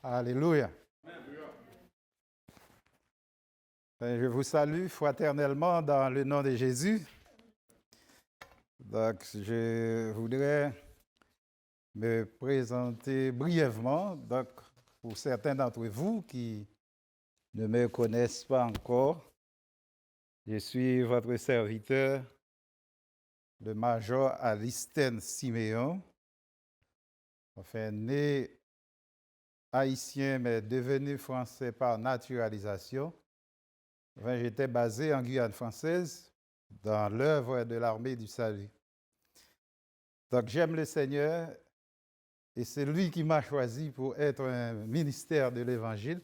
Alléluia. Je vous salue fraternellement dans le nom de Jésus. Donc, je voudrais me présenter brièvement. Donc, pour certains d'entre vous qui ne me connaissent pas encore, je suis votre serviteur, le major Alisten Siméon, enfin né haïtien mais devenu français par naturalisation. Enfin, j'étais basé en Guyane française dans l'œuvre de l'armée du salut. Donc j'aime le Seigneur et c'est lui qui m'a choisi pour être un ministère de l'Évangile.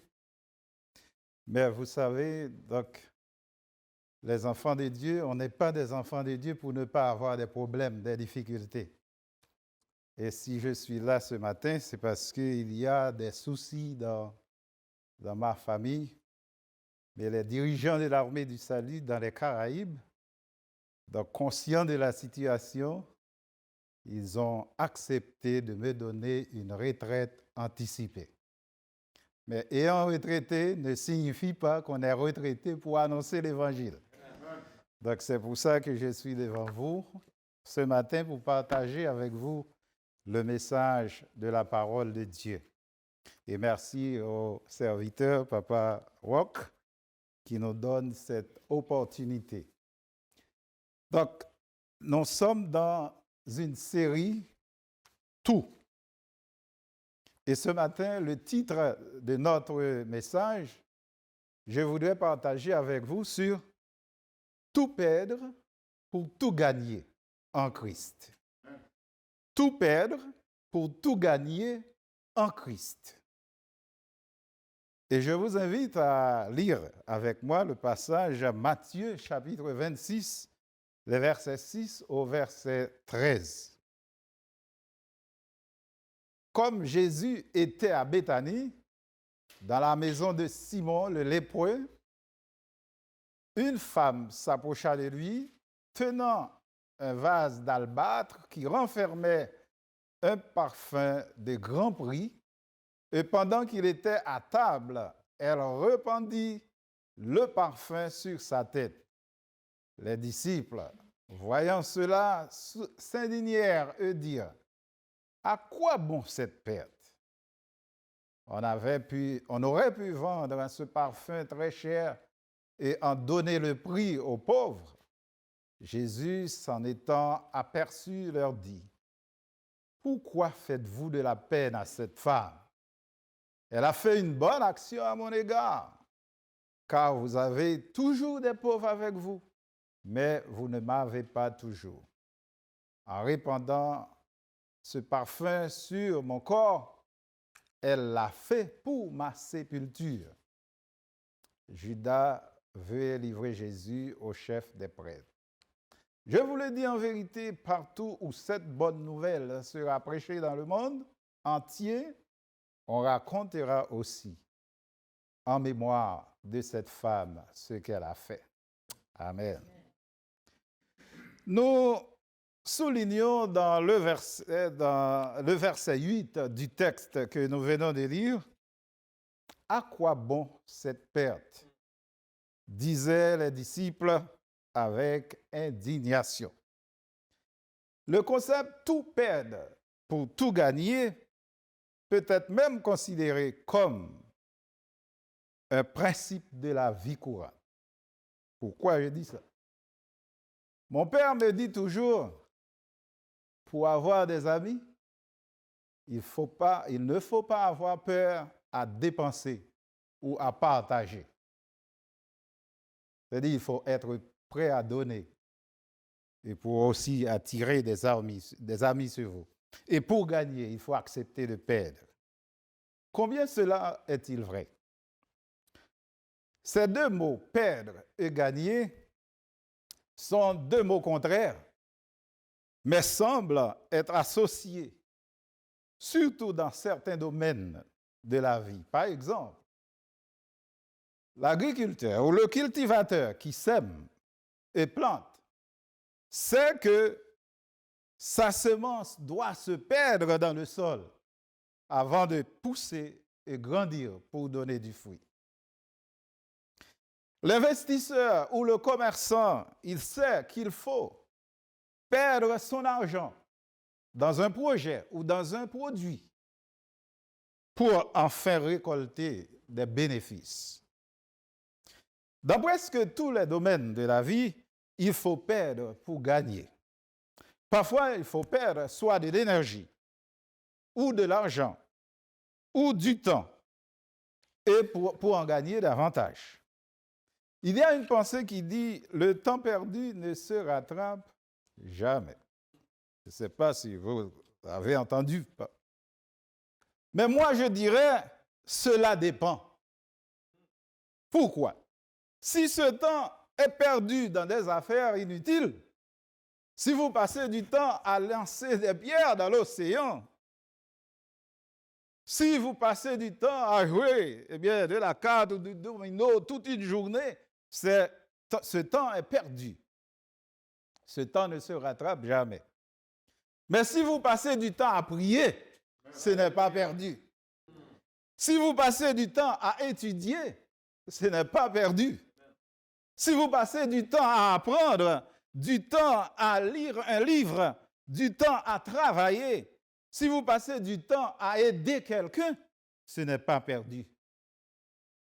Mais vous savez, donc, les enfants de Dieu, on n'est pas des enfants de Dieu pour ne pas avoir des problèmes, des difficultés. Et si je suis là ce matin, c'est parce qu'il y a des soucis dans ma famille. Mais les dirigeants de l'armée du salut dans les Caraïbes, donc conscients de la situation, ils ont accepté de me donner une retraite anticipée. Mais ayant retraité ne signifie pas qu'on est retraité pour annoncer l'Évangile. Donc c'est pour ça que je suis devant vous ce matin pour partager avec vous le message de la parole de Dieu. Et merci au serviteur, Papa Rock, qui nous donne cette opportunité. Donc, nous sommes dans une série « Tout ». Et ce matin, le titre de notre message, je voudrais partager avec vous sur « Tout perdre pour tout gagner en Christ ». Tout perdre pour tout gagner en Christ. Et je vous invite à lire avec moi le passage à Matthieu, chapitre 26, les versets 6 au verset 13. Comme Jésus était à Béthanie, dans la maison de Simon le lépreux, une femme s'approcha de lui, tenant un vase d'albâtre qui renfermait un parfum de grand prix. Et pendant qu'il était à table, elle répandit le parfum sur sa tête. Les disciples, voyant cela, s'indignèrent et dirent : « À quoi bon cette perte ? On aurait pu vendre ce parfum très cher et en donner le prix aux pauvres. » Jésus, s'en étant aperçu, leur dit : « Pourquoi faites-vous de la peine à cette femme ? Elle a fait une bonne action à mon égard, car vous avez toujours des pauvres avec vous, mais vous ne m'avez pas toujours. En répandant ce parfum sur mon corps, elle l'a fait pour ma sépulture. » Judas veut livrer Jésus au chef des prêtres. Je vous le dis en vérité, partout où cette bonne nouvelle sera prêchée dans le monde entier, on racontera aussi en mémoire de cette femme ce qu'elle a fait. Amen. Nous soulignons dans le verset 8 du texte que nous venons de lire, « À quoi bon cette perte ?» disaient les disciples avec indignation. Le concept « tout perdre pour tout gagner » peut être même considéré comme un principe de la vie courante. Pourquoi je dis ça? Mon père me dit toujours, pour avoir des amis, il ne faut pas avoir peur à dépenser ou à partager. C'est-à-dire qu'il faut être prêt à donner et pour aussi attirer des amis sur vous. Et pour gagner, il faut accepter de perdre. Combien cela est-il vrai? Ces deux mots, perdre et gagner, sont deux mots contraires, mais semblent être associés, surtout dans certains domaines de la vie. Par exemple, l'agriculteur ou le cultivateur qui sème et plante sait que sa semence doit se perdre dans le sol avant de pousser et grandir pour donner du fruit. L'investisseur ou le commerçant, il sait qu'il faut perdre son argent dans un projet ou dans un produit pour enfin récolter des bénéfices. Dans presque tous les domaines de la vie, il faut perdre pour gagner. Parfois, il faut perdre soit de l'énergie, ou de l'argent, ou du temps, et pour en gagner davantage. Il y a une pensée qui dit « le temps perdu ne se rattrape jamais ». Je ne sais pas si vous avez entendu. Mais moi, je dirais « cela dépend ». Pourquoi? Si ce temps est perdu dans des affaires inutiles, si vous passez du temps à lancer des pierres dans l'océan, si vous passez du temps à jouer de la carte ou du domino toute une journée, ce temps est perdu. Ce temps ne se rattrape jamais. Mais si vous passez du temps à prier, ce n'est pas perdu. Si vous passez du temps à étudier, ce n'est pas perdu. Si vous passez du temps à apprendre, du temps à lire un livre, du temps à travailler, si vous passez du temps à aider quelqu'un, ce n'est pas perdu.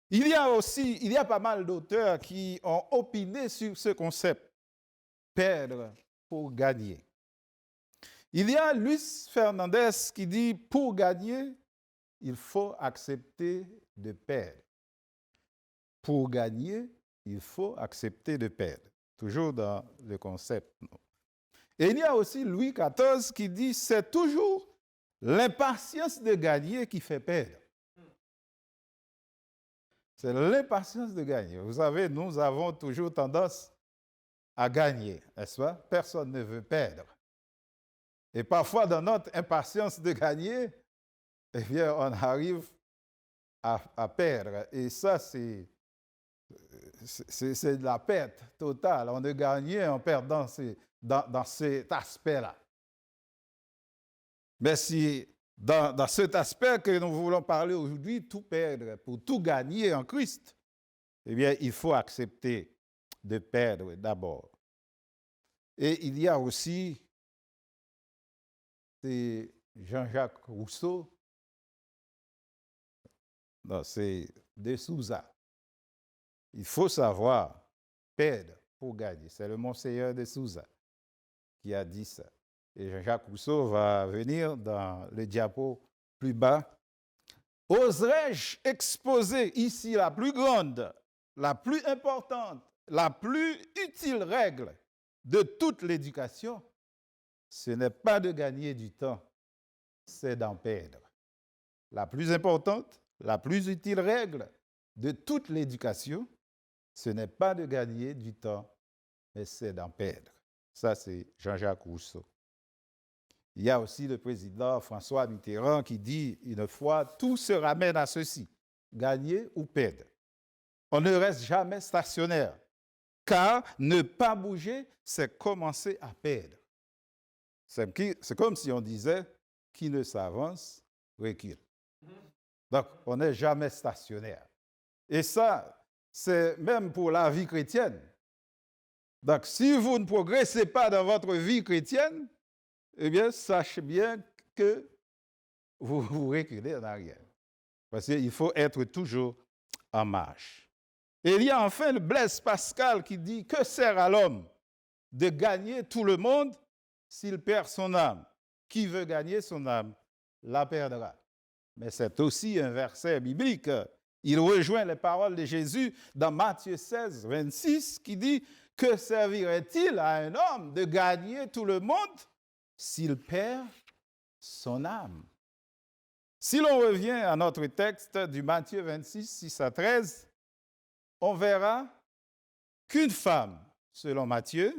Il y a pas mal d'auteurs qui ont opiné sur ce concept, perdre pour gagner. Il y a Luis Fernandez qui dit, pour gagner, il faut accepter de perdre. Pour gagner, il faut accepter de perdre. Toujours dans le concept. Et il y a aussi Louis XIV qui dit, c'est toujours l'impatience de gagner qui fait perdre. C'est l'impatience de gagner. Vous savez, nous avons toujours tendance à gagner, n'est-ce pas? Personne ne veut perdre. Et parfois, dans notre impatience de gagner, eh bien, on arrive à perdre. Et ça, c'est de la perte totale. On ne gagne en perdant dans cet aspect-là. Mais si dans cet aspect que nous voulons parler aujourd'hui, tout perdre pour tout gagner en Christ, eh bien, il faut accepter de perdre d'abord. Et il y a aussi Jean-Jacques Rousseau, non, c'est de Souza. Il faut savoir perdre pour gagner. C'est le Monseigneur de Souza qui a dit ça. Et Jean-Jacques Rousseau va venir dans le diapo plus bas. Oserais-je exposer ici la plus grande, la plus importante, la plus utile règle de toute l'éducation? Ce n'est pas de gagner du temps, c'est d'en perdre. La plus importante, la plus utile règle de toute l'éducation, ce n'est pas de gagner du temps, mais c'est d'en perdre. Ça, c'est Jean-Jacques Rousseau. Il y a aussi le président François Mitterrand qui dit une fois, tout se ramène à ceci, gagner ou perdre. On ne reste jamais stationnaire, car ne pas bouger, c'est commencer à perdre. C'est comme si on disait, qui ne s'avance, recule. Donc, on n'est jamais stationnaire. Et ça, c'est même pour la vie chrétienne. Donc, si vous ne progressez pas dans votre vie chrétienne, eh bien, sachez bien que vous reculez en arrière. Parce qu'il faut être toujours en marche. Et il y a enfin le Blaise Pascal qui dit, que sert à l'homme de gagner tout le monde s'il perd son âme? Qui veut gagner son âme la perdra. Mais c'est aussi un verset biblique. Il rejoint les paroles de Jésus dans Matthieu 16, 26, qui dit, que servirait-il à un homme de gagner tout le monde s'il perd son âme? Si l'on revient à notre texte du Matthieu 26, 6 à 13, on verra qu'une femme, selon Matthieu,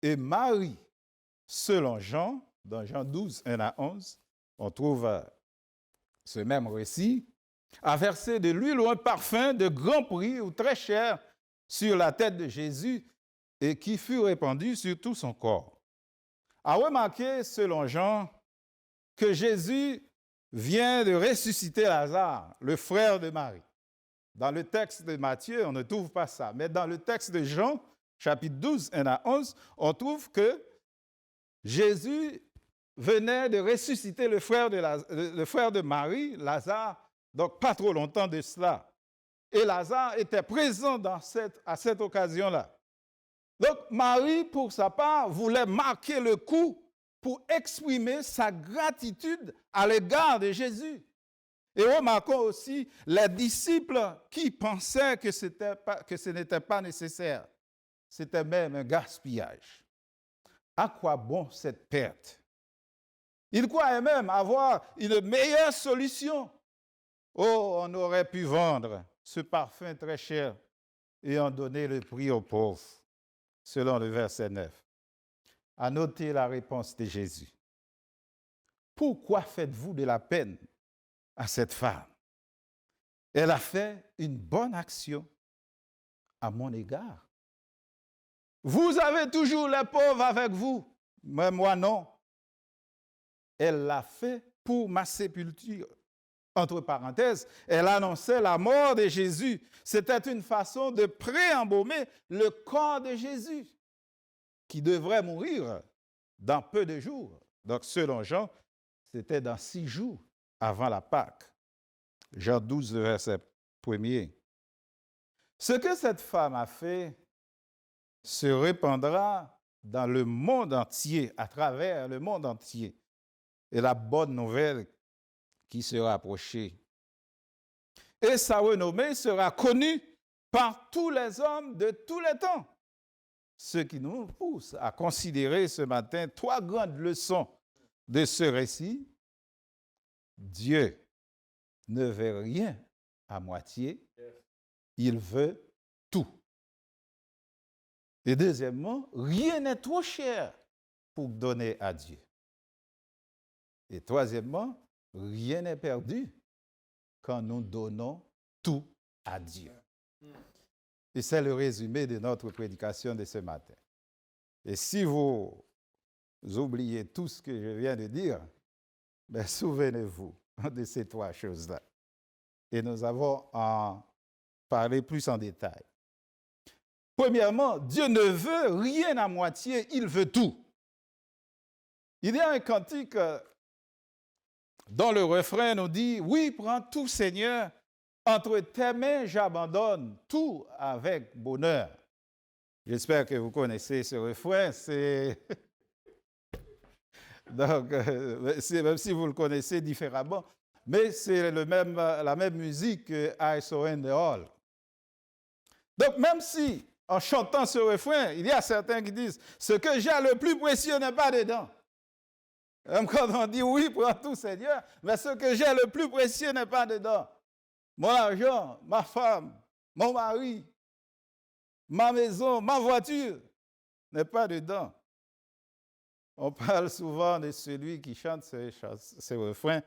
et Marie, selon Jean, dans Jean 12, 1 à 11, on trouve ce même récit, a versé de l'huile ou un parfum de grand prix ou très cher sur la tête de Jésus et qui fut répandu sur tout son corps. A remarqué, selon Jean, que Jésus vient de ressusciter Lazare, le frère de Marie. Dans le texte de Matthieu, on ne trouve pas ça. Mais dans le texte de Jean, chapitre 12, 1 à 11, on trouve que Jésus venait de ressusciter le frère de Marie, Lazare, donc pas trop longtemps de cela. Et Lazare était présent à cette occasion-là. Donc Marie, pour sa part, voulait marquer le coup pour exprimer sa gratitude à l'égard de Jésus. Et remarquons aussi les disciples qui pensaient que ce n'était pas nécessaire. C'était même un gaspillage. À quoi bon cette perte? Ils croyaient même avoir une meilleure solution. Oh, on aurait pu vendre ce parfum très cher et en donner le prix aux pauvres, selon le verset 9. À noter la réponse de Jésus. Pourquoi faites-vous de la peine à cette femme? Elle a fait une bonne action à mon égard. Vous avez toujours les pauvres avec vous, mais moi non. Elle l'a fait pour ma sépulture. Entre parenthèses, elle annonçait la mort de Jésus. C'était une façon de préembaumer le corps de Jésus, qui devrait mourir dans peu de jours. Donc, selon Jean, c'était dans 6 jours avant la Pâque. Jean 12, verset 1er. Ce que cette femme a fait se répandra dans le monde entier, à travers le monde entier. Et la bonne nouvelle qui sera approchée. Et sa renommée sera connue par tous les hommes de tous les temps. Ce qui nous pousse à considérer ce matin 3 grandes leçons de ce récit. Dieu ne veut rien à moitié, il veut tout. Et deuxièmement, rien n'est trop cher pour donner à Dieu. Et troisièmement, rien n'est perdu quand nous donnons tout à Dieu. Et c'est le résumé de notre prédication de ce matin. Et si vous oubliez tout ce que je viens de dire, ben souvenez-vous de ces 3 choses-là. Et nous allons en parler plus en détail. Premièrement, Dieu ne veut rien à moitié, il veut tout. Il y a un cantique dont le refrain nous dit « Oui, prends tout, Seigneur, entre tes mains j'abandonne tout avec bonheur. » J'espère que vous connaissez ce refrain. Donc, même si vous le connaissez différemment, mais c'est la même musique que I Surrender All. Donc, même si, en chantant ce refrain, il y a certains qui disent « Ce que j'ai le plus précieux n'est pas dedans. » Même quand on dit « Oui, prends tout, Seigneur », mais ce que j'ai le plus précieux n'est pas dedans. Mon argent, ma femme, mon mari, ma maison, ma voiture n'est pas dedans. On parle souvent de celui qui chante ce refrain.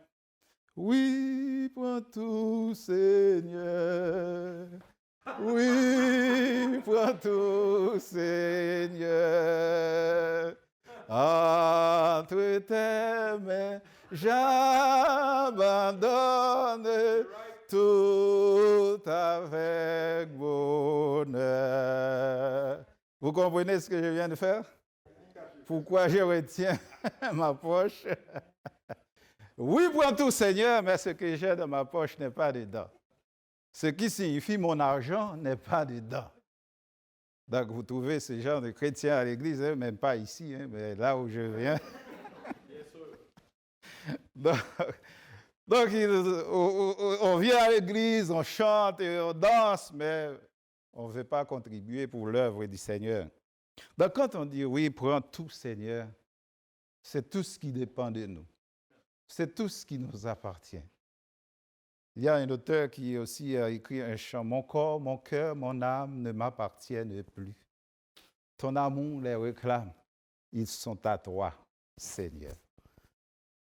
Oui, prends tout, Seigneur. Oui, prends tout, Seigneur. Entre tes mains, j'abandonne tout avec bonheur. Vous comprenez ce que je viens de faire? Pourquoi je retiens ma poche? Oui, prends tout, Seigneur, mais ce que j'ai dans ma poche n'est pas dedans. Ce qui signifie mon argent n'est pas dedans. Donc, vous trouvez ce genre de chrétiens à l'église, hein, même pas ici, hein, mais là où je viens. Donc, on vient à l'église, on chante et on danse, mais on ne veut pas contribuer pour l'œuvre du Seigneur. Donc, quand on dit oui, prends tout, Seigneur, c'est tout ce qui dépend de nous. C'est tout ce qui nous appartient. Il y a un auteur qui aussi a écrit un chant. Mon corps, mon cœur, mon âme ne m'appartiennent plus. Ton amour les réclame. Ils sont à toi, Seigneur.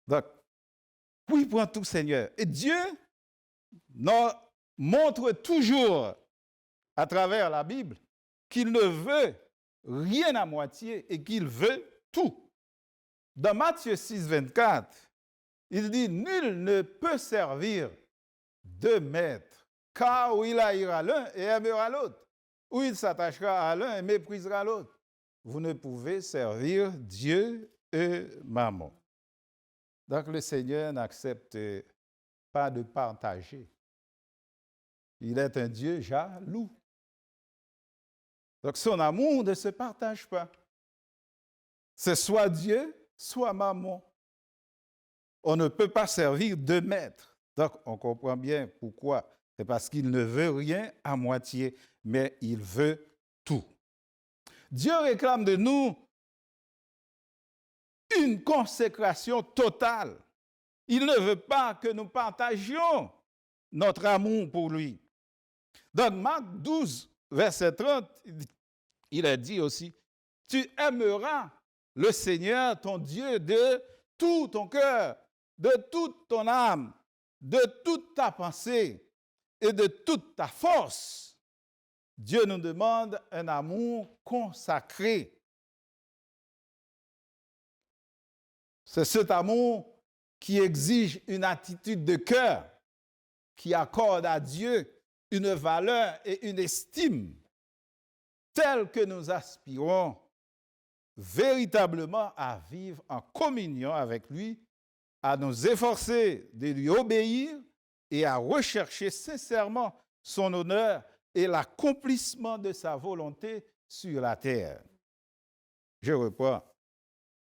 Donc, oui, prends tout, Seigneur. Et Dieu nous montre toujours à travers la Bible qu'il ne veut rien à moitié et qu'il veut tout. Dans Matthieu 6, 24, Il dit, nul ne peut servir deux maîtres, car ou il haïra l'un et aimera l'autre, ou il s'attachera à l'un et méprisera l'autre. Vous ne pouvez servir Dieu et Mammon. Donc le Seigneur n'accepte pas de partager. Il est un Dieu jaloux. Donc son amour ne se partage pas. C'est soit Dieu, soit Mammon. On ne peut pas servir deux maîtres. Donc on comprend bien pourquoi. C'est parce qu'il ne veut rien à moitié, mais il veut tout. Dieu réclame de nous une consécration totale. Il ne veut pas que nous partagions notre amour pour lui. Dans Marc 12, verset 30, il est dit aussi, tu aimeras le Seigneur, ton Dieu, de tout ton cœur, de toute ton âme, de toute ta pensée et de toute ta force. Dieu nous demande un amour consacré. C'est cet amour qui exige une attitude de cœur, qui accorde à Dieu une valeur et une estime telle que nous aspirons véritablement à vivre en communion avec lui, à nous efforcer de lui obéir et à rechercher sincèrement son honneur et l'accomplissement de sa volonté sur la terre. Je reprends.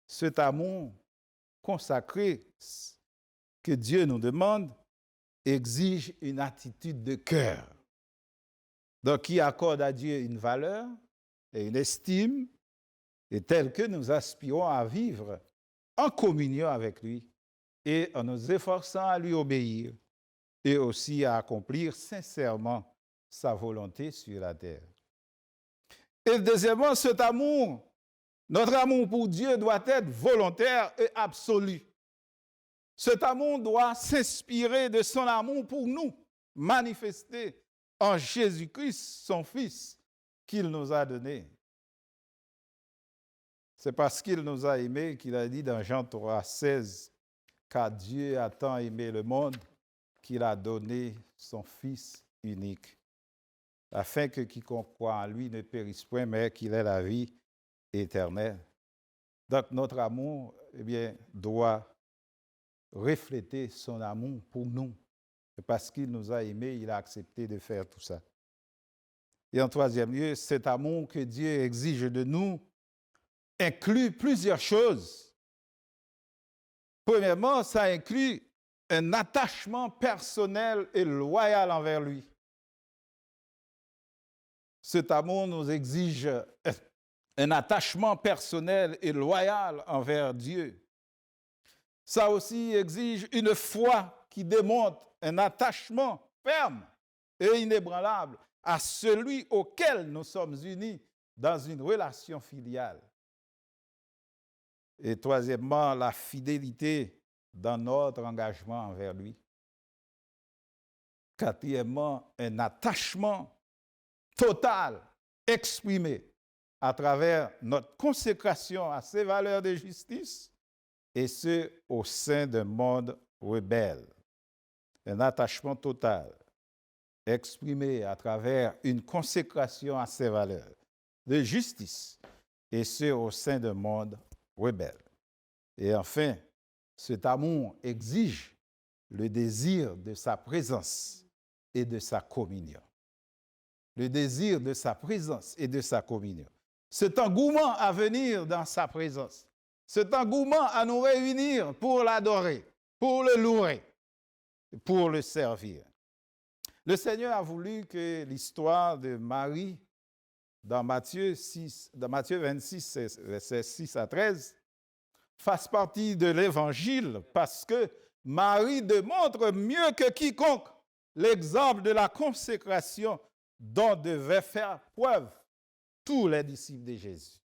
Cet amour consacré que Dieu nous demande exige une attitude de cœur. Donc, qui accorde à Dieu une valeur et une estime, et telle que nous aspirons à vivre en communion avec lui et en nous efforçant à lui obéir et aussi à accomplir sincèrement sa volonté sur la terre. Et deuxièmement, cet amour, notre amour pour Dieu doit être volontaire et absolu. Cet amour doit s'inspirer de son amour pour nous, manifesté en Jésus-Christ, son Fils, qu'il nous a donné. C'est parce qu'il nous a aimés qu'il a dit dans Jean 3, 16, car Dieu a tant aimé le monde qu'il a donné son Fils unique, afin que quiconque croit en lui ne périsse point, mais qu'il ait la vie éternelle. Donc notre amour, doit refléter son amour pour nous. Et parce qu'il nous a aimés, il a accepté de faire tout ça. Et en troisième lieu, cet amour que Dieu exige de nous inclut plusieurs choses. Premièrement, ça inclut un attachement personnel et loyal envers lui. Cet amour nous exige un attachement personnel et loyal envers Dieu. Ça aussi exige une foi qui démontre un attachement ferme et inébranlable à celui auquel nous sommes unis dans une relation filiale. Et troisièmement, la fidélité dans notre engagement envers lui. Quatrièmement, un attachement total exprimé à travers notre consécration à ses valeurs de justice, et ce, au sein d'un monde rebelle. Un attachement total exprimé à travers une consécration à ses valeurs de justice, et ce, au sein d'un monde rebelle. Et enfin, cet amour exige le désir de sa présence et de sa communion. Le désir de sa présence et de sa communion. Cet engouement à venir dans sa présence. Cet engouement à nous réunir pour l'adorer, pour le louer, pour le servir. Le Seigneur a voulu que l'histoire de Marie, dans Matthieu 26, versets 6 à 13, fasse partie de l'Évangile, parce que Marie démontre mieux que quiconque l'exemple de la consécration dont devaient faire preuve tous les disciples de Jésus.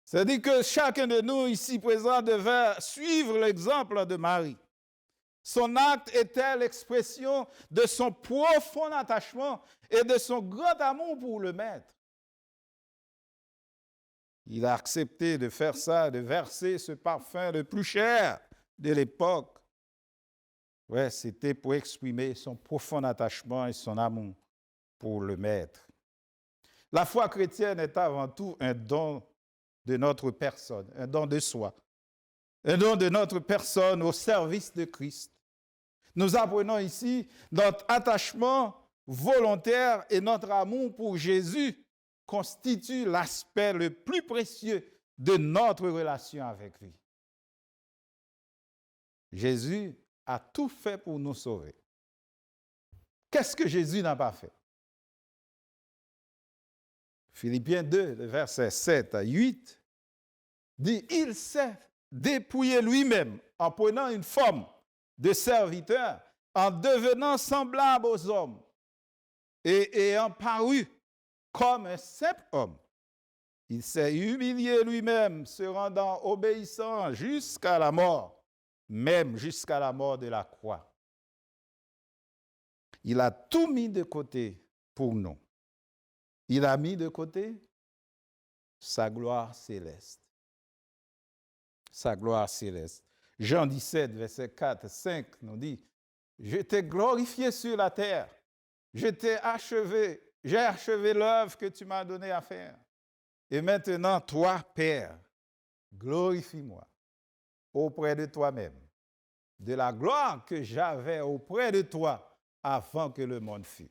C'est-à-dire que chacun de nous ici présents devait suivre l'exemple de Marie. Son acte était l'expression de son profond attachement et de son grand amour pour le Maître. Il a accepté de faire ça, de verser ce parfum le plus cher de l'époque, ouais, c'était pour exprimer son profond attachement et son amour pour le Maître. La foi chrétienne est avant tout un don de notre personne, un don de soi, un don de notre personne au service de Christ. Nous apprenons ici notre attachement volontaire et notre amour pour Jésus constituent l'aspect le plus précieux de notre relation avec lui. Jésus a tout fait pour nous sauver. Qu'est-ce que Jésus n'a pas fait? Philippiens 2, versets 7 à 8, dit, il s'est dépouillé lui-même en prenant une forme de serviteur, en devenant semblable aux hommes et ayant paru comme un simple homme. Il s'est humilié lui-même, se rendant obéissant jusqu'à la mort, même jusqu'à la mort de la croix. Il a tout mis de côté pour nous. Il a mis de côté sa gloire céleste. Sa gloire céleste. Jean 17, verset 4, 5 nous dit, je t'ai glorifié sur la terre, j'ai achevé l'œuvre que tu m'as donnée à faire. Et maintenant, toi, Père, glorifie-moi auprès de toi-même, de la gloire que j'avais auprès de toi avant que le monde fût.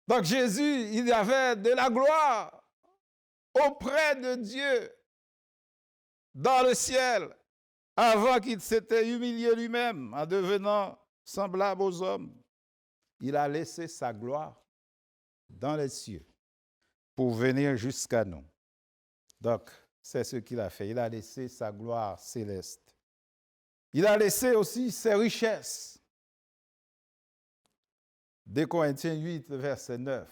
Donc Jésus, il avait de la gloire auprès de Dieu dans le ciel avant qu'il s'était humilié lui-même en devenant semblable aux hommes. Il a laissé sa gloire dans les cieux pour venir jusqu'à nous. Donc, c'est ce qu'il a fait. Il a laissé sa gloire céleste. Il a laissé aussi ses richesses. 2 Corinthiens 8, verset 9.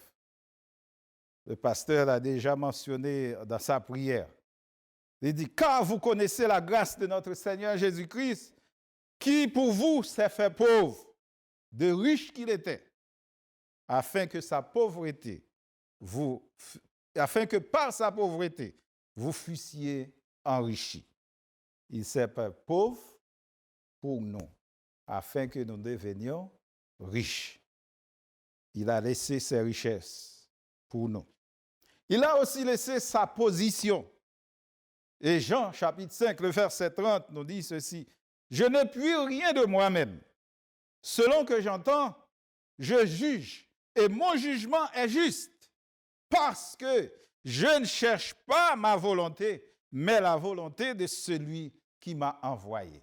Le pasteur l'a déjà mentionné dans sa prière. Il dit, car vous connaissez la grâce de notre Seigneur Jésus-Christ, qui pour vous s'est fait pauvre, de riche qu'il était, afin que par sa pauvreté, vous fussiez enrichis. Il s'est fait pauvre pour nous, afin que nous devenions riches. Il a laissé ses richesses pour nous. Il a aussi laissé sa position. Et Jean, chapitre 5, le verset 30, nous dit ceci. Je ne puis rien de moi-même. Selon que j'entends, je juge. Et mon jugement est juste. Parce que je ne cherche pas ma volonté, mais la volonté de celui qui m'a envoyé.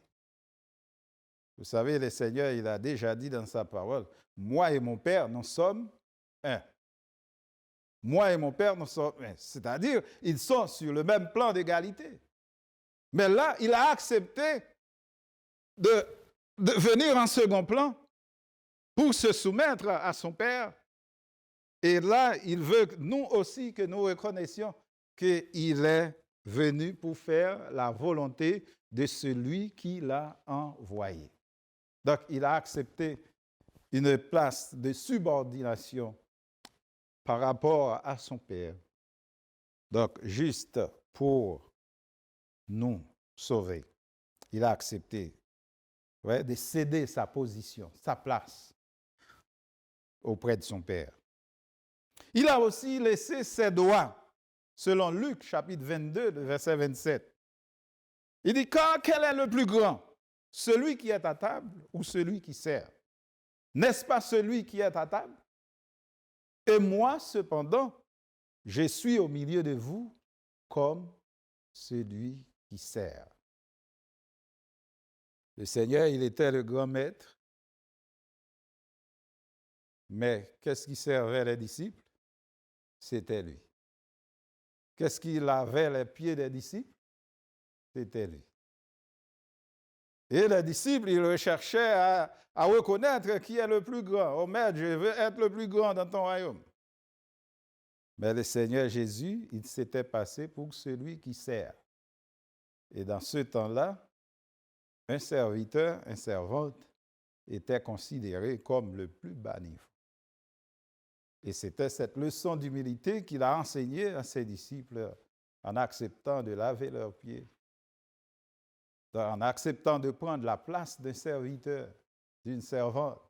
Vous savez, le Seigneur, il a déjà dit dans sa parole, moi et mon Père, nous sommes un. Moi et mon Père, nous sommes un. C'est-à-dire, ils sont sur le même plan d'égalité. Mais là, il a accepté de venir en second plan pour se soumettre à son Père. Et là, il veut nous aussi que nous reconnaissions qu'il est venu pour faire la volonté de celui qui l'a envoyé. Donc, il a accepté une place de subordination par rapport à son Père. Donc, juste pour nous sauver, il a accepté de céder sa position, sa place auprès de son Père. Il a aussi laissé ses droits, selon Luc, chapitre 22, verset 27. Il dit, car quel est le plus grand? Celui qui est à table ou celui qui sert? N'est-ce pas celui qui est à table? Et moi, cependant, je suis au milieu de vous comme celui qui sert. Le Seigneur, il était le grand maître. Mais qu'est-ce qui servait les disciples? C'était lui. Qu'est-ce qui lavait les pieds des disciples? C'était lui. Et les disciples, ils recherchaient à reconnaître qui est le plus grand. Oh Maître, je veux être le plus grand dans ton royaume. Mais le Seigneur Jésus, il s'était passé pour celui qui sert. Et dans ce temps-là, un serviteur, une servante, était considéré comme le plus bas niveau. Et c'était cette leçon d'humilité qu'il a enseignée à ses disciples en acceptant de laver leurs pieds. en acceptant de prendre la place d'un serviteur, d'une servante.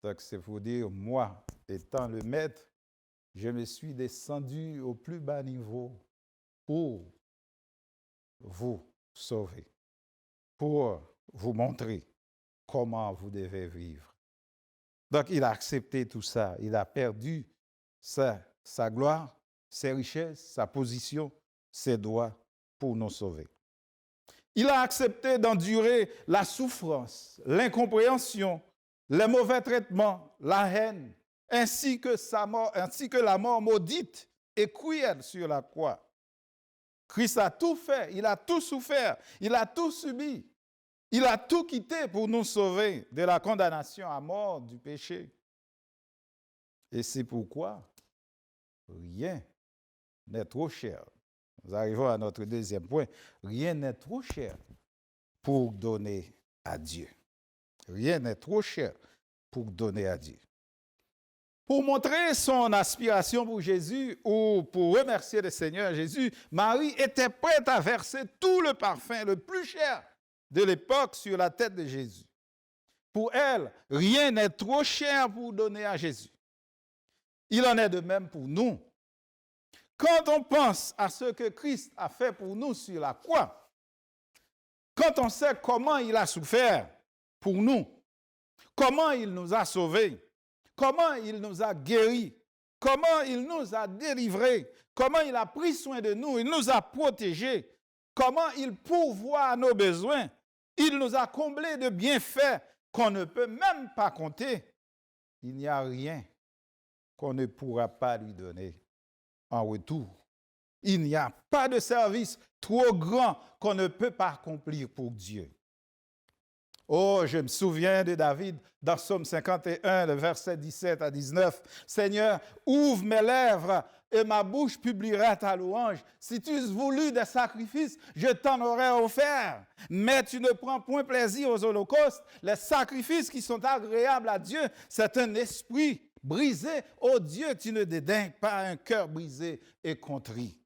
Donc, c'est pour dire, moi, étant le maître, je me suis descendu au plus bas niveau pour vous sauver, pour vous montrer comment vous devez vivre. Donc, il a accepté tout ça. Il a perdu sa gloire, ses richesses, sa position, ses droits pour nous sauver. Il a accepté d'endurer la souffrance, l'incompréhension, les mauvais traitements, la haine, ainsi que la mort maudite et cruelle sur la croix. Christ a tout fait, il a tout souffert, il a tout subi. Il a tout quitté pour nous sauver de la condamnation à mort du péché. Et c'est pourquoi rien n'est trop cher. Nous arrivons à notre deuxième point. Rien n'est trop cher pour donner à Dieu. Rien n'est trop cher pour donner à Dieu. Pour montrer son aspiration pour Jésus ou pour remercier le Seigneur Jésus, Marie était prête à verser tout le parfum le plus cher de l'époque sur la tête de Jésus. Pour elle, rien n'est trop cher pour donner à Jésus. Il en est de même pour nous. Quand on pense à ce que Christ a fait pour nous sur la croix, quand on sait comment il a souffert pour nous, comment il nous a sauvés, comment il nous a guéris, comment il nous a délivrés, comment il a pris soin de nous, il nous a protégés, comment il pourvoit à nos besoins, il nous a comblés de bienfaits qu'on ne peut même pas compter. Il n'y a rien qu'on ne pourra pas lui donner en retour. Il n'y a pas de service trop grand qu'on ne peut pas accomplir pour Dieu. Oh, je me souviens de David dans Psaume 51, le verset 17 à 19. Seigneur, ouvre mes lèvres et ma bouche publiera ta louange. Si tu eusses voulu des sacrifices, je t'en aurais offert. Mais tu ne prends point plaisir aux holocaustes. Les sacrifices qui sont agréables à Dieu, c'est un esprit brisé. Oh Dieu, tu ne dédaignes pas un cœur brisé et contrit.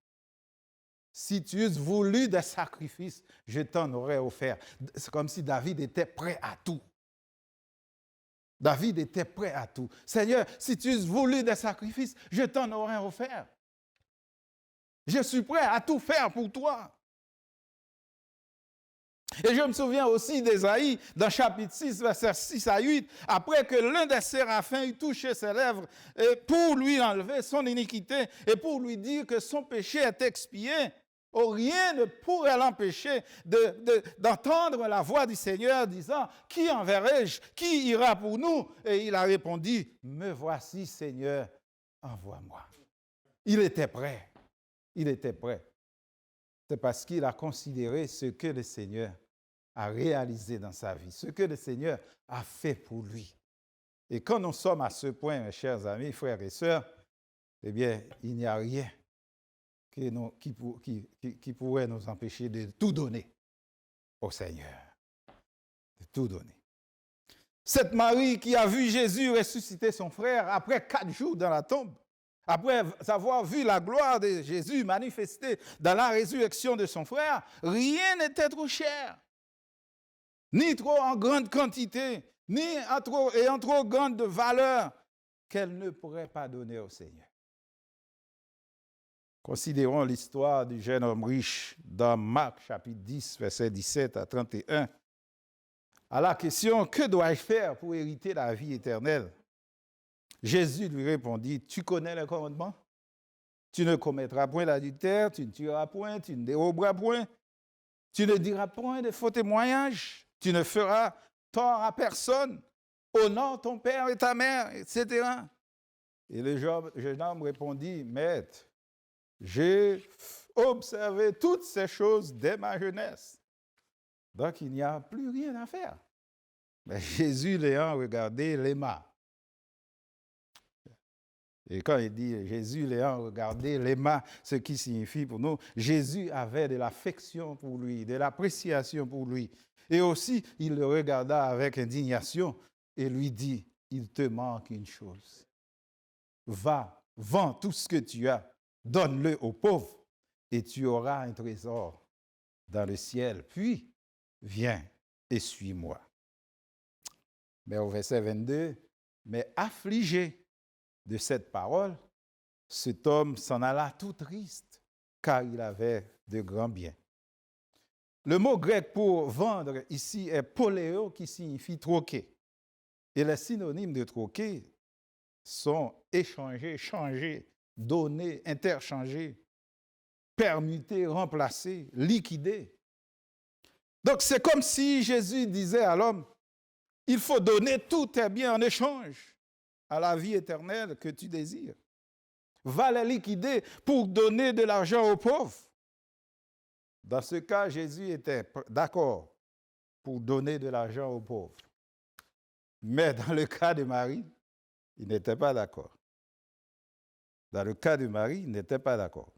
Si tu eusses voulu des sacrifices, je t'en aurais offert. C'est comme si David était prêt à tout. David était prêt à tout. Seigneur, si tu eusses voulu des sacrifices, je t'en aurais offert. Je suis prêt à tout faire pour toi. Et je me souviens aussi d'Ésaïe, dans chapitre 6, versets 6 à 8, après que l'un des séraphins eut touché ses lèvres pour lui enlever son iniquité et pour lui dire que son péché est expié. Oh, rien ne pourrait l'empêcher d'entendre la voix du Seigneur disant, « Qui enverrai-je? Qui ira pour nous ?» Et il a répondu, « Me voici, Seigneur, envoie-moi. » Il était prêt. Il était prêt. C'est parce qu'il a considéré ce que le Seigneur a réalisé dans sa vie, ce que le Seigneur a fait pour lui. Et quand nous sommes à ce point, mes chers amis, frères et sœurs, eh bien, il n'y a rien qui pourrait nous empêcher de tout donner au Seigneur. De tout donner. Cette Marie qui a vu Jésus ressusciter son frère après 4 jours dans la tombe, après avoir vu la gloire de Jésus manifestée dans la résurrection de son frère, rien n'était trop cher, ni trop en grande quantité, ni en trop grande valeur qu'elle ne pourrait pas donner au Seigneur. Considérons l'histoire du jeune homme riche dans Marc chapitre 10, versets 17 à 31. À la question « Que dois-je faire pour hériter la vie éternelle ?» Jésus lui répondit « Tu connais les commandements? Tu ne commettras point l'adultère, tu ne tueras point, tu ne déroberas point, tu ne diras point de faux témoignages, tu ne feras tort à personne, honore ton père et ta mère, etc. » Et le jeune homme répondit « Maître, j'ai observé toutes ces choses dès ma jeunesse. » Donc, il n'y a plus rien à faire. Mais Jésus l'ayant regardé, l'aima. Et quand il dit Jésus l'ayant regardé, l'aima, ce qui signifie pour nous, Jésus avait de l'affection pour lui, de l'appréciation pour lui. Et aussi, il le regarda avec indignation et lui dit, il te manque une chose. Va, vends tout ce que tu as, donne-le aux pauvres et tu auras un trésor dans le ciel, puis viens et suis-moi. Mais au verset 22, mais affligé de cette parole, cet homme s'en alla tout triste, car il avait de grands biens. Le mot grec pour vendre ici est poléo, qui signifie troquer. Et les synonymes de troquer sont échanger, changer, donner, interchanger, permuter, remplacer, liquider. Donc c'est comme si Jésus disait à l'homme, il faut donner tous tes biens en échange à la vie éternelle que tu désires. Va les liquider pour donner de l'argent aux pauvres. Dans ce cas, Jésus était d'accord pour donner de l'argent aux pauvres. Mais dans le cas de Marie, il n'était pas d'accord. Dans le cas de Marie, il n'était pas d'accord.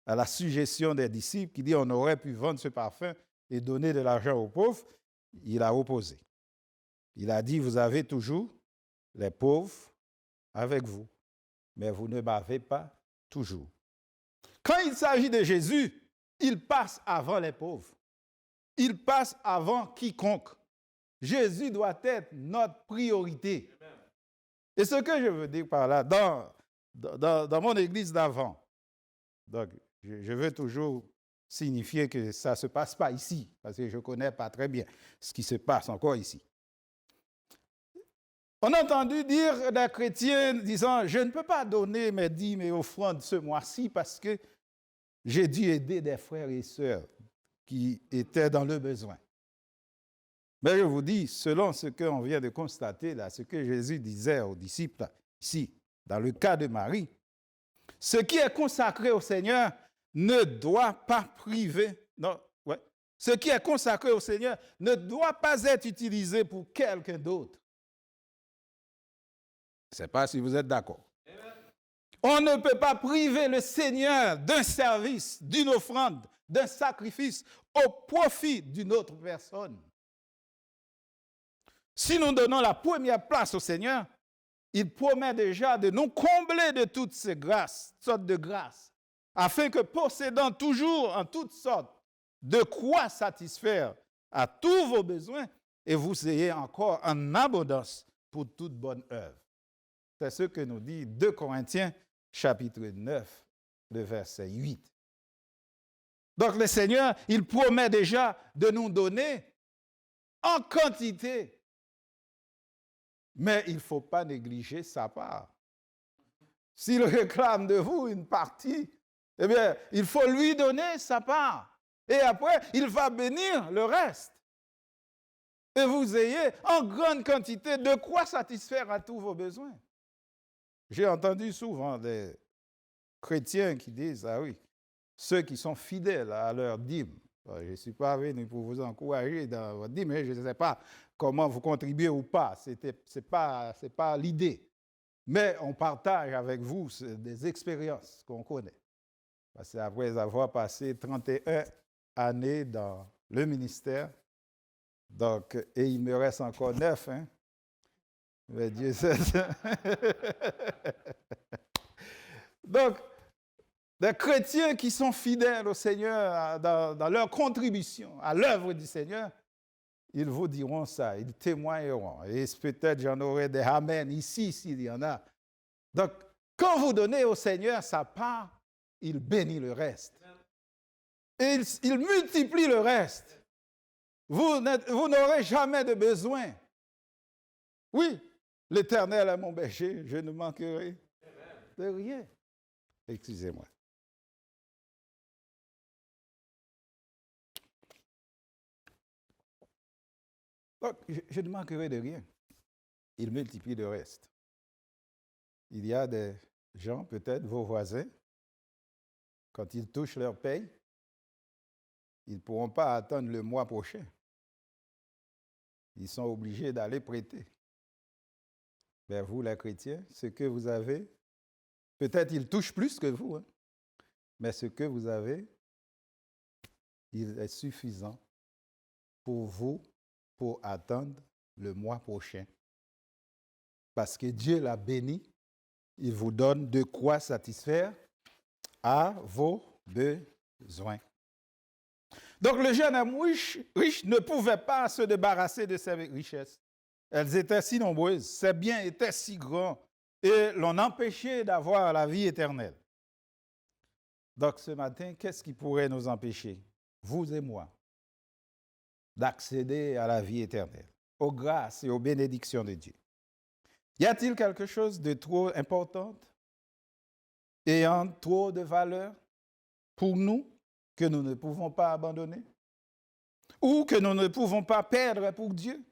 À la suggestion des disciples qui dit on aurait pu vendre ce parfum et donner de l'argent aux pauvres, il a opposé. Il a dit, vous avez toujours les pauvres avec vous, mais vous ne m'avez pas toujours. Quand il s'agit de Jésus, il passe avant les pauvres. Il passe avant quiconque. Jésus doit être notre priorité. Et ce que je veux dire par là, dans mon église d'avant, donc je veux toujours signifier que ça ne se passe pas ici, parce que je ne connais pas très bien ce qui se passe encore ici. On a entendu dire des chrétiens disant, je ne peux pas donner mes dîmes et offrandes ce mois-ci parce que j'ai dû aider des frères et sœurs qui étaient dans le besoin. Mais je vous dis, selon ce qu'on vient de constater là, ce que Jésus disait aux disciples ici, dans le cas de Marie, ce qui est consacré au Seigneur ne doit pas priver, non, ouais, ce qui est consacré au Seigneur ne doit pas être utilisé pour quelqu'un d'autre. Je ne sais pas si vous êtes d'accord. On ne peut pas priver le Seigneur d'un service, d'une offrande, d'un sacrifice au profit d'une autre personne. Si nous donnons la première place au Seigneur, il promet déjà de nous combler de toutes ces grâces, sortes de grâces, afin que possédant toujours en toutes sortes de quoi satisfaire à tous vos besoins et vous ayez encore en abondance pour toute bonne œuvre. C'est ce que nous dit 2 Corinthiens, chapitre 9, le verset 8. Donc le Seigneur, il promet déjà de nous donner en quantité. Mais il ne faut pas négliger sa part. S'il réclame de vous une partie, eh bien, il faut lui donner sa part. Et après, il va bénir le reste. Et vous ayez en grande quantité de quoi satisfaire à tous vos besoins. J'ai entendu souvent des chrétiens qui disent, ah oui, ceux qui sont fidèles à leur dîme. Je ne suis pas venu pour vous encourager dans votre dîme, mais je ne sais pas comment vous contribuez ou pas. Ce n'est pas l'idée. Mais on partage avec vous des expériences qu'on connaît. Parce qu'après avoir passé 31 années dans le ministère, donc, et il me reste encore 9, hein. Mais Dieu sait ça. Donc, des chrétiens qui sont fidèles au Seigneur dans leur contribution à l'œuvre du Seigneur, ils vous diront ça, ils témoigneront. Et peut-être j'en aurai des amen ici, s'il y en a. Donc, quand vous donnez au Seigneur sa part, il bénit le reste. Et il multiplie le reste. Vous n'aurez jamais de besoin. Oui, l'Éternel est mon berger, je ne manquerai de rien. Excusez-moi. Donc, je ne manquerai de rien. Il multiplie le reste. Il y a des gens, peut-être vos voisins, quand ils touchent leur paye, ils ne pourront pas attendre le mois prochain. Ils sont obligés d'aller prêter. Mais vous, les chrétiens, ce que vous avez, peut-être ils touchent plus que vous, hein, mais ce que vous avez, il est suffisant pour vous, pour attendre le mois prochain. Parce que Dieu l'a béni, il vous donne de quoi satisfaire à vos besoins. Donc le jeune homme riche ne pouvait pas se débarrasser de ses richesses. Elles étaient si nombreuses, ses biens étaient si grands et l'on empêchait d'avoir la vie éternelle. Donc ce matin, qu'est-ce qui pourrait nous empêcher, vous et moi, d'accéder à la vie éternelle, aux grâces et aux bénédictions de Dieu? Y a-t-il quelque chose de trop important, ayant trop de valeur pour nous, que nous ne pouvons pas abandonner? Ou que nous ne pouvons pas perdre pour Dieu?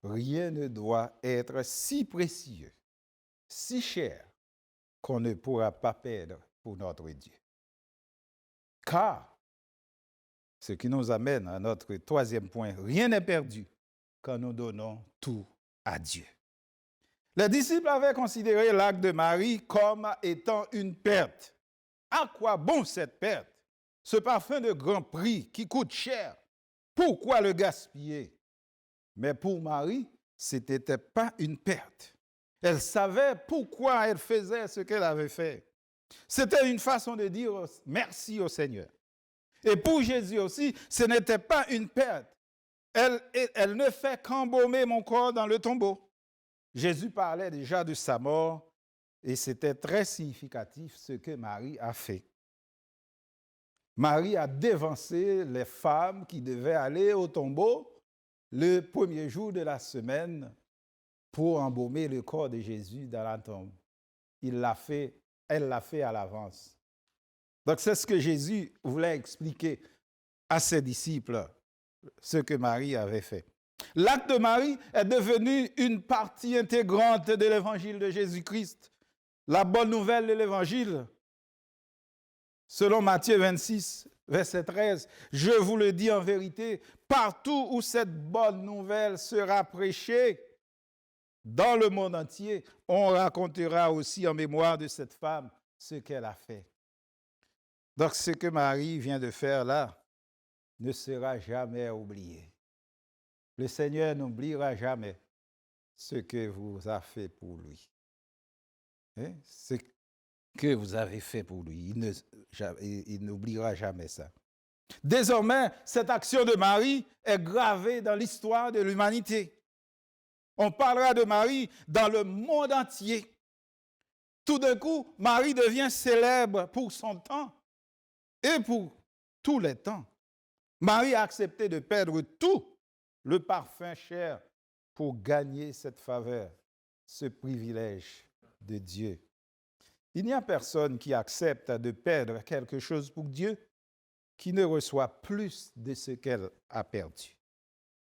Rien ne doit être si précieux, si cher, qu'on ne pourra pas perdre pour notre Dieu. Car, ce qui nous amène à notre troisième point, rien n'est perdu quand nous donnons tout à Dieu. Les disciples avaient considéré l'acte de Marie comme étant une perte. À quoi bon cette perte? Ce parfum de grand prix qui coûte cher, pourquoi le gaspiller? Mais pour Marie, ce n'était pas une perte. Elle savait pourquoi elle faisait ce qu'elle avait fait. C'était une façon de dire merci au Seigneur. Et pour Jésus aussi, ce n'était pas une perte. Elle ne fait qu'embaumer mon corps dans le tombeau. Jésus parlait déjà de sa mort et c'était très significatif ce que Marie a fait. Marie a dévancé les femmes qui devaient aller au tombeau le premier jour de la semaine pour embaumer le corps de Jésus dans la tombe. Elle l'a fait à l'avance. Donc c'est ce que Jésus voulait expliquer à ses disciples, ce que Marie avait fait. L'acte de Marie est devenu une partie intégrante de l'évangile de Jésus-Christ. La bonne nouvelle de l'évangile, selon Matthieu 26, verset 13, « Je vous le dis en vérité, partout où cette bonne nouvelle sera prêchée, dans le monde entier, on racontera aussi en mémoire de cette femme ce qu'elle a fait. » Donc ce que Marie vient de faire là ne sera jamais oublié. Le Seigneur n'oubliera jamais ce que vous avez fait pour lui. Ce que vous avez fait pour lui. Il n'oubliera jamais ça. Désormais, cette action de Marie est gravée dans l'histoire de l'humanité. On parlera de Marie dans le monde entier. Tout d'un coup, Marie devient célèbre pour son temps et pour tous les temps. Marie a accepté de perdre tout le parfum cher pour gagner cette faveur, ce privilège de Dieu. Il n'y a personne qui accepte de perdre quelque chose pour Dieu qui ne reçoit plus de ce qu'elle a perdu.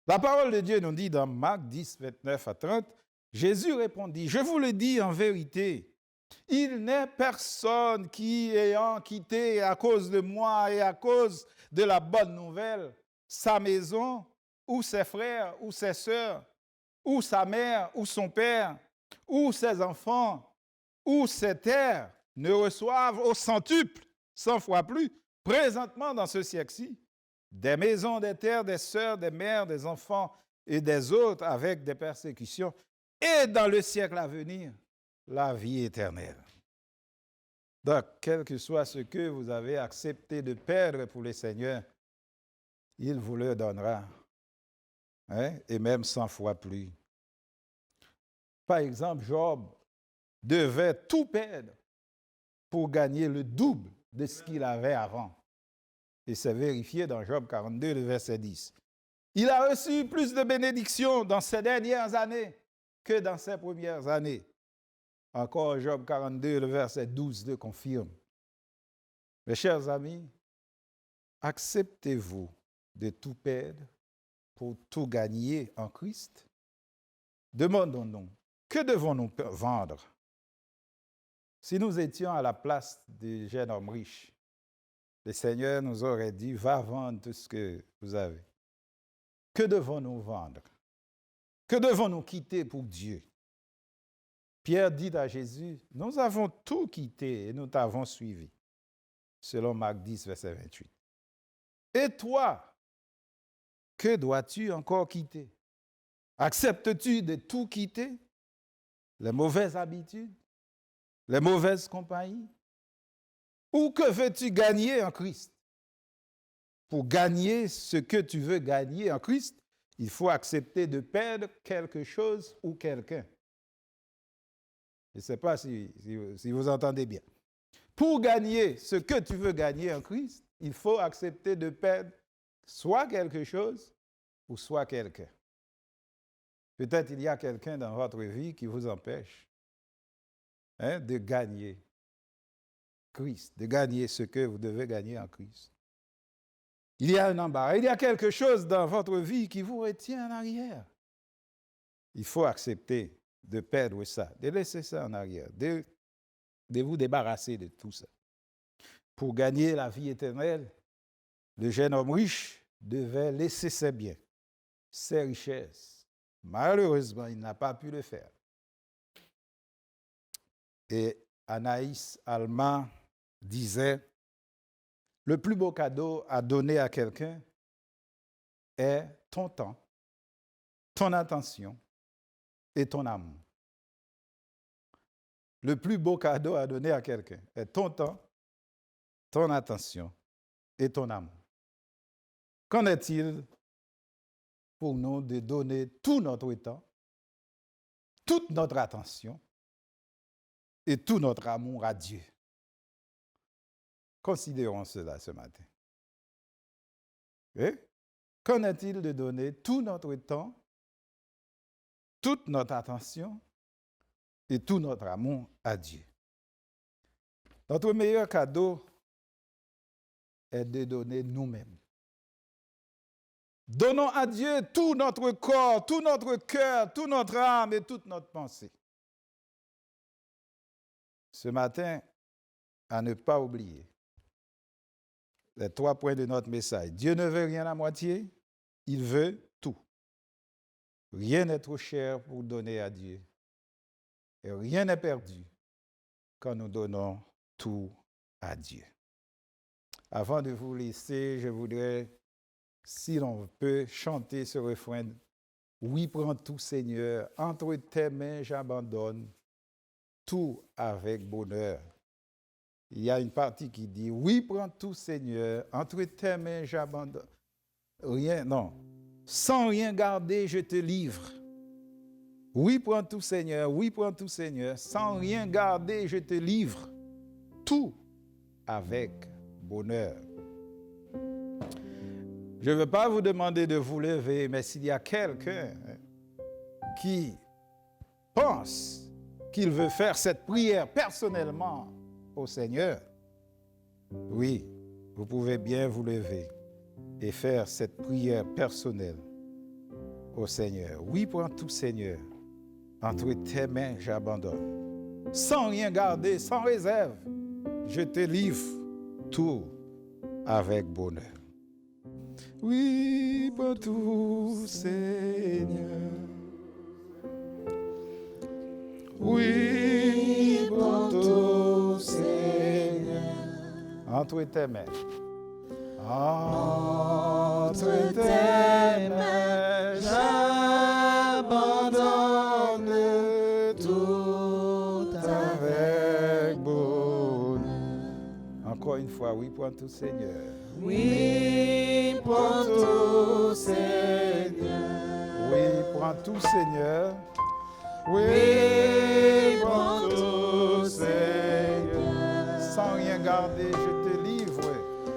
La parole de Dieu nous dit dans Marc 10, 29 à 30, Jésus répondit, « Je vous le dis en vérité, il n'est personne qui, ayant quitté à cause de moi et à cause de la bonne nouvelle, sa maison, ou ses frères, ou ses sœurs, ou sa mère, ou son père, ou ses enfants, ou ses terres, ne reçoivent au centuple, 100 fois plus, présentement dans ce siècle-ci, des maisons, des terres, des sœurs, des mères, des enfants et des autres avec des persécutions, et dans le siècle à venir, la vie éternelle. » Donc, quel que soit ce que vous avez accepté de perdre pour le Seigneur, il vous le donnera, et même 100 fois plus. Par exemple, Job devait tout perdre pour gagner le double de ce qu'il avait avant. Et c'est vérifié dans Job 42, le verset 10. Il a reçu plus de bénédictions dans ces dernières années que dans ses premières années. Encore Job 42, le verset 12 le confirme. Mes chers amis, acceptez-vous de tout perdre pour tout gagner en Christ? Demandons-nous, que devons-nous vendre? Si nous étions à la place des jeunes hommes riches, le Seigneur nous aurait dit, va vendre tout ce que vous avez. Que devons-nous vendre? Que devons-nous quitter pour Dieu? Pierre dit à Jésus, nous avons tout quitté et nous t'avons suivi, selon Marc 10, verset 28. Et toi, que dois-tu encore quitter? Acceptes-tu de tout quitter? Les mauvaises habitudes? Les mauvaises compagnies? Ou que veux-tu gagner en Christ? pour gagner ce que tu veux gagner en Christ, il faut accepter de perdre quelque chose ou quelqu'un. Je ne sais pas si vous entendez bien. Pour gagner ce que tu veux gagner en Christ, il faut accepter de perdre soit quelque chose ou soit quelqu'un. Peut-être il y a quelqu'un dans votre vie qui vous empêche de gagner Christ, de gagner ce que vous devez gagner en Christ. Il y a un embarras, il y a quelque chose dans votre vie qui vous retient en arrière. Il faut accepter de perdre ça, de laisser ça en arrière, de vous débarrasser de tout ça. Pour gagner la vie éternelle, le jeune homme riche devait laisser ses biens, ses richesses. Malheureusement, il n'a pas pu le faire. Et Anaïs Alma disait, le plus beau cadeau à donner à quelqu'un est ton temps, ton attention et ton amour. Le plus beau cadeau à donner à quelqu'un est ton temps, ton attention et ton amour. Qu'en est-il pour nous de donner tout notre temps, toute notre attention et tout notre amour à Dieu? Considérons cela ce matin. Qu'en est-il de donner tout notre temps, toute notre attention et tout notre amour à Dieu? Notre meilleur cadeau est de donner nous-mêmes. Donnons à Dieu tout notre corps, tout notre cœur, toute notre âme et toute notre pensée. Ce matin, à ne pas oublier les 3 points de notre message. Dieu ne veut rien à moitié, il veut tout. Rien n'est trop cher pour donner à Dieu. Et rien n'est perdu quand nous donnons tout à Dieu. Avant de vous laisser, je voudrais, si l'on peut, chanter ce refrain. Oui, prends tout, Seigneur, entre tes mains j'abandonne tout avec bonheur. Il y a une partie qui dit, oui, prends tout, Seigneur, entre tes mains j'abandonne. Rien, non. Sans rien garder, je te livre. Oui, prends tout, Seigneur, oui, prends tout, Seigneur. Sans rien garder, je te livre. Tout avec bonheur. Je ne veux pas vous demander de vous lever, mais s'il y a quelqu'un qui pense qu'il veut faire cette prière personnellement au Seigneur, oui, vous pouvez bien vous lever et faire cette prière personnelle au Seigneur. Oui, prends tout, Seigneur. Entre tes mains, j'abandonne. Sans rien garder, sans réserve, je te livre tout avec bonheur. Oui, prends tout, Seigneur. Oui, prends tout, Seigneur. Entre tes mains. Entre tes mains, j'abandonne tout avec bonheur. Encore une fois, oui, prends tout, Seigneur. Oui, prends tout, Seigneur. Oui, prends tout, Seigneur. Oui, prends tout, Seigneur. Sans rien garder, je te livre.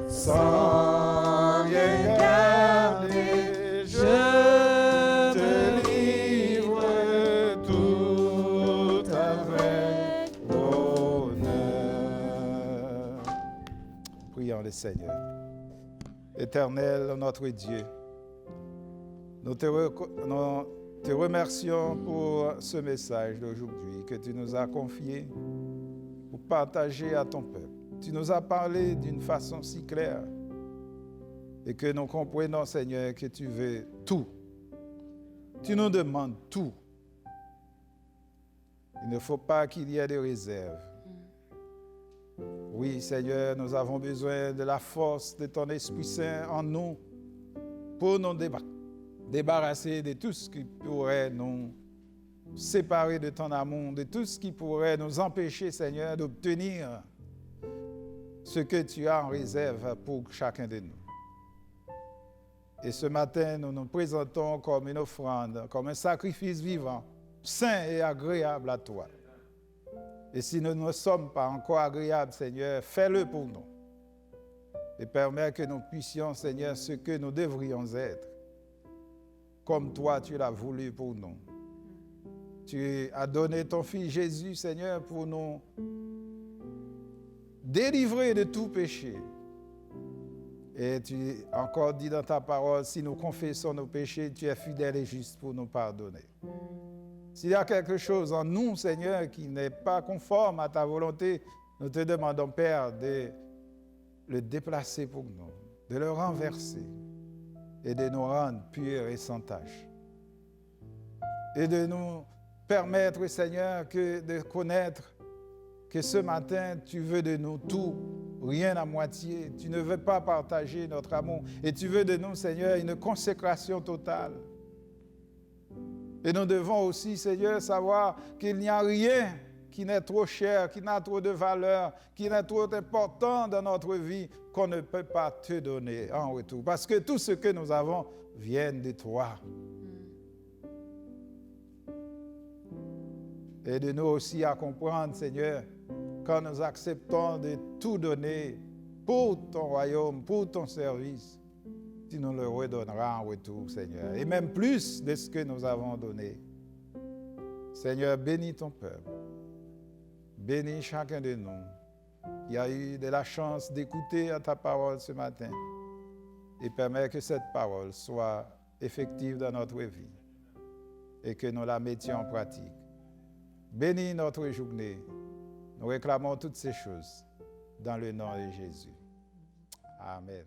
Sans rien garder, je te livre tout avec bonheur. Prions le Seigneur. Éternel, notre Dieu, nous te remercions pour ce message d'aujourd'hui que tu nous as confié pour partager à ton peuple. Tu nous as parlé d'une façon si claire et que nous comprenons, Seigneur, que tu veux tout. Tu nous demandes tout. Il ne faut pas qu'il y ait de réserve. Oui, Seigneur, nous avons besoin de la force de ton Esprit Saint en nous pour nous débarrasser de tout ce qui pourrait nous séparer de ton amour, de tout ce qui pourrait nous empêcher, Seigneur, d'obtenir ce que tu as en réserve pour chacun de nous. Et ce matin, nous nous présentons comme une offrande, comme un sacrifice vivant, saint et agréable à toi. Et si nous ne sommes pas encore agréables, Seigneur, fais-le pour nous. Et permets que nous puissions, Seigneur, ce que nous devrions être, comme toi tu l'as voulu pour nous. Tu as donné ton Fils Jésus, Seigneur, pour nous délivrer de tout péché. Et tu as encore dit dans ta parole, si nous confessons nos péchés, tu es fidèle et juste pour nous pardonner. S'il y a quelque chose en nous, Seigneur, qui n'est pas conforme à ta volonté, nous te demandons, Père, de le déplacer pour nous, de le renverser et de nous rendre purs et sans tache. Et de nous permettre, Seigneur, de connaître que ce matin, tu veux de nous tout, rien à moitié. Tu ne veux pas partager notre amour. Et tu veux de nous, Seigneur, une consécration totale. Et nous devons aussi, Seigneur, savoir qu'il n'y a rien qui n'est trop cher, qui n'a trop de valeur, qui n'est trop important dans notre vie qu'on ne peut pas te donner en retour. Parce que tout ce que nous avons vient de toi. Aide-nous aussi à comprendre, Seigneur, quand nous acceptons de tout donner pour ton royaume, pour ton service, tu nous le redonneras en retour, Seigneur. Et même plus de ce que nous avons donné. Seigneur, bénis ton peuple. Bénis chacun de nous qui a eu de la chance d'écouter ta parole ce matin. Et permets que cette parole soit effective dans notre vie et que nous la mettions en pratique. Bénis notre journée. Nous réclamons toutes ces choses dans le nom de Jésus. Amen.